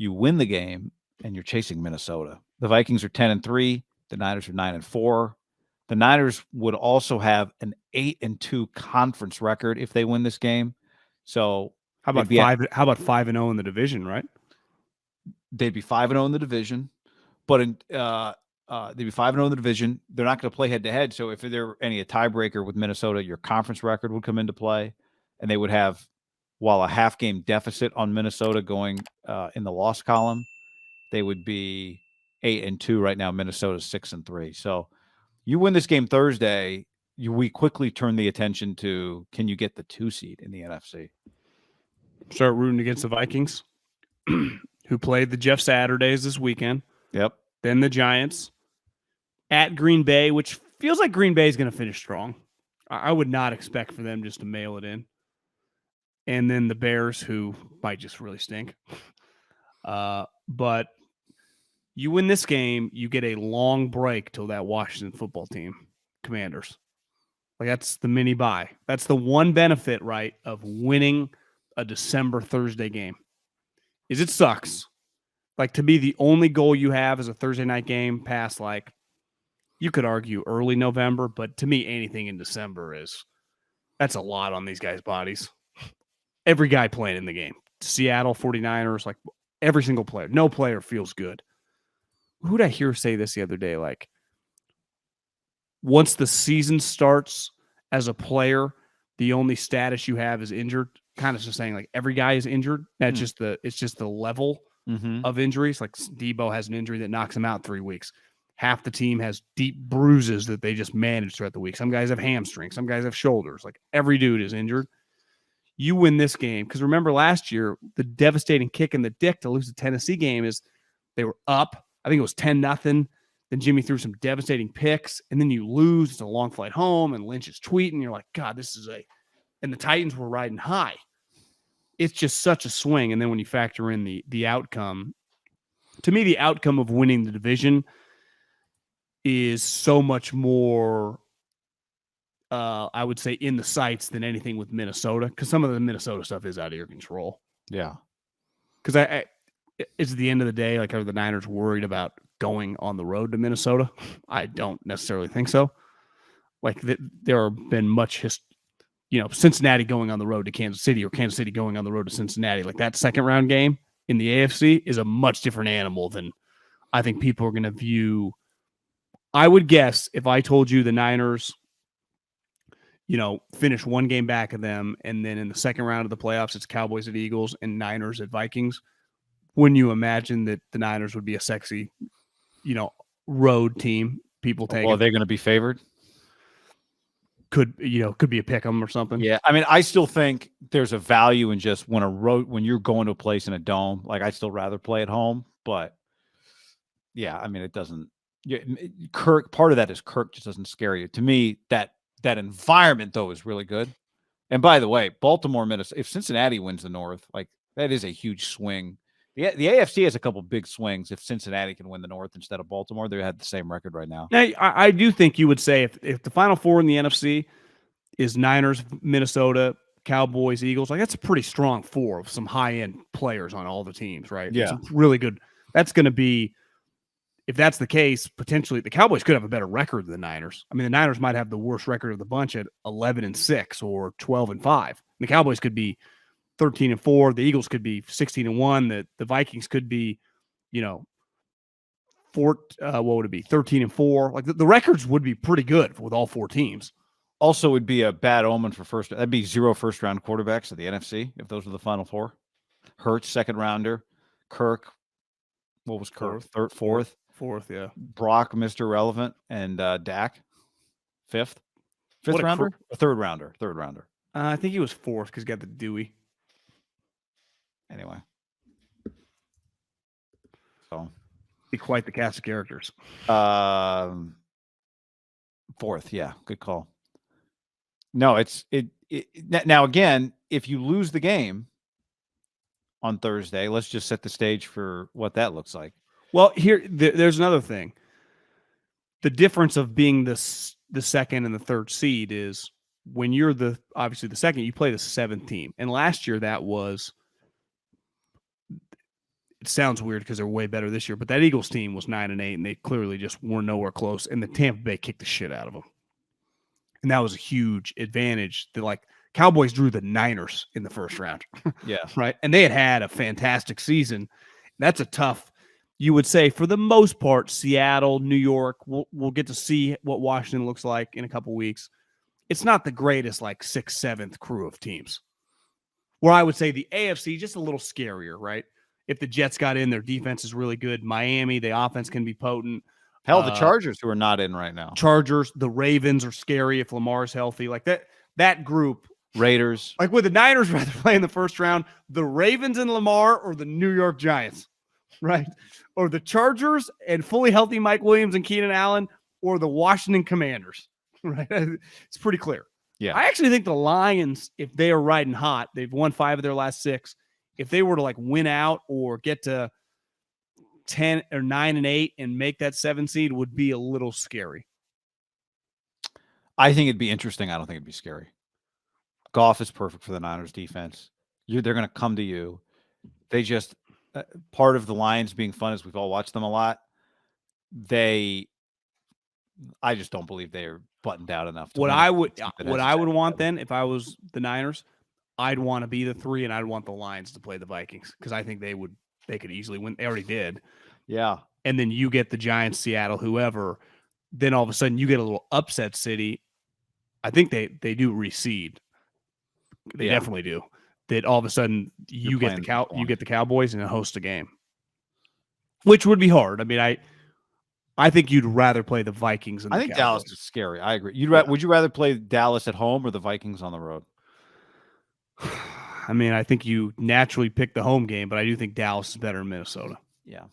you win the game, and you're chasing Minnesota. The Vikings are 10-3. The Niners are 9-4. The Niners would also have an 8-2 conference record if they win this game. So how about 5-0 in the division, right? They'd be 5-0 in the division, but they'd be 5-0 in the division. They're not going to play head-to-head. So if there were a tiebreaker with Minnesota, your conference record would come into play, and they would have, while a half-game deficit on Minnesota going in the loss column, they would be 8-2 right now. Minnesota's 6-3. So you win this game Thursday, we quickly turn the attention to, can you get the 2 seed in the NFC? Start rooting against the Vikings, who played the Jeff Saturdays this weekend. Yep. Then the Giants at Green Bay, which feels like Green Bay is going to finish strong. I would not expect for them just to mail it in. And then the Bears, who might just really stink. But you win this game, you get a long break till that Washington football team, Commanders. Like, that's the mini bye. That's the one benefit, right, of winning a December Thursday game. Is it sucks. Like, to be the only goal you have is a Thursday night game past, like, you could argue early November, but to me, anything in December that's a lot on these guys' bodies. Every guy playing in the game. Seattle 49ers, like, every single player. No player feels good. Who did I hear say this the other day? Like, once the season starts as a player, the only status you have is injured. Kind of just saying, like, every guy is injured. That's it's just the level of injuries. Like, Debo has an injury that knocks him out 3 weeks. Half the team has deep bruises that they just manage throughout the week. Some guys have hamstrings. Some guys have shoulders. Like, every dude is injured. You win this game. Because remember last year, the devastating kick in the dick to lose the Tennessee game is they were up. I think it was 10-0. Then Jimmy threw some devastating picks. And then you lose. It's a long flight home. And Lynch is tweeting. You're like, God, this is and the Titans were riding high. It's just such a swing. And then when you factor in the outcome, to me, the outcome of winning the division is so much more, I would say, in the sights than anything with Minnesota, because some of the Minnesota stuff is out of your control. Yeah. Because it's at the end of the day, like, are the Niners worried about going on the road to Minnesota? I don't necessarily think so. Like, there have been much Cincinnati going on the road to Kansas City, or Kansas City going on the road to Cincinnati. Like, that second round game in the AFC is a much different animal than I think people are going to view. I would guess if I told you the Niners, finish one game back of them, and then in the second round of the playoffs, it's Cowboys at Eagles and Niners at Vikings. Wouldn't you imagine that the Niners would be a sexy, road team? People take. Well, they're going to be favored. Could be a pick 'em or something. Yeah, I mean, I still think there's a value in just when you're going to a place in a dome. Like, I'd still rather play at home, but yeah, I mean, it doesn't. Kirk, part of that is Kirk just doesn't scare you. To me, that environment though is really good. And by the way, Baltimore, Minnesota, if Cincinnati wins the North, like, that is a huge swing. The AFC has a couple big swings. If Cincinnati can win the North instead of Baltimore, they had the same record right now. Now, I do think you would say if the Final Four in the NFC is Niners, Minnesota, Cowboys, Eagles, like, that's a pretty strong four of some high-end players on all the teams, right? Yeah. Some really good. That's going to be, if that's the case, potentially the Cowboys could have a better record than the Niners. I mean, the Niners might have the worst record of the bunch at 11-6 or 12-5. The Cowboys could be 13-4. The Eagles could be 16-1. The Vikings could be, what would it be? 13-4. Like, the records would be pretty good with all four teams. Also, would be a bad omen for first. That'd be 0 first-round quarterbacks at the NFC if those were the Final Four. Hurts, second rounder. Kirk, what was Kirk? Fourth. Fourth, yeah. Brock, Mr. Relevant, and Dak, fifth rounder, third rounder. I think he was fourth because he got the Dewey. Anyway, so be quite the cast of characters. Fourth, yeah, good call. No, it's now again. If you lose the game on Thursday, let's just set the stage for what that looks like. Well, there's another thing. The difference of being the second and the third seed is when you're obviously the second, you play the seventh team. And last year that was it sounds weird because they're way better this year, but that Eagles team was 9-8, and they clearly just were nowhere close. And the Tampa Bay kicked the shit out of them, and that was a huge advantage. That like Cowboys drew the Niners in the first round, Yeah, right, and they had a fantastic season. That's a tough. You would say for the most part, Seattle, New York. We'll get to see what Washington looks like in a couple weeks. It's not the greatest like 6th, 7th crew of teams. Where I would say the AFC just a little scarier, right? If the Jets got in, their defense is really good. Miami, the offense can be potent. hell, the Chargers who are not in right now. Chargers, the Ravens are scary if Lamar's healthy. Like that group. Raiders. Like would the Niners rather play in the first round, the Ravens and Lamar or the New York Giants, right? Or the Chargers and fully healthy Mike Williams and Keenan Allen, or the Washington Commanders, right? It's pretty clear. Yeah. I actually think the Lions, if they are riding hot, they've won 5 of their last 6. If they were to like win out or get to 10 or 9-8 and make that 7 seed, would be a little scary. I think it'd be interesting. I don't think it'd be scary. Goff is perfect for the Niners defense. They're going to come to you. They just part of the Lions being fun is we've all watched them a lot. I just don't believe they're buttoned out enough. What I would want then, if I was the Niners, I'd want to be the 3, and I'd want the Lions to play the Vikings because I think they could easily win. They already did. Yeah. And then you get the Giants, Seattle, whoever. Then all of a sudden you get a little upset city. I think they do reseed. They definitely do. That all of a sudden you get the Cowboys and host a game, which would be hard. I mean, I think you'd rather play the Vikings. I think Dallas is scary. I agree. Would you rather play Dallas at home or the Vikings on the road? I mean, I think you naturally pick the home game, but I do think Dallas is better in Minnesota. Yeah.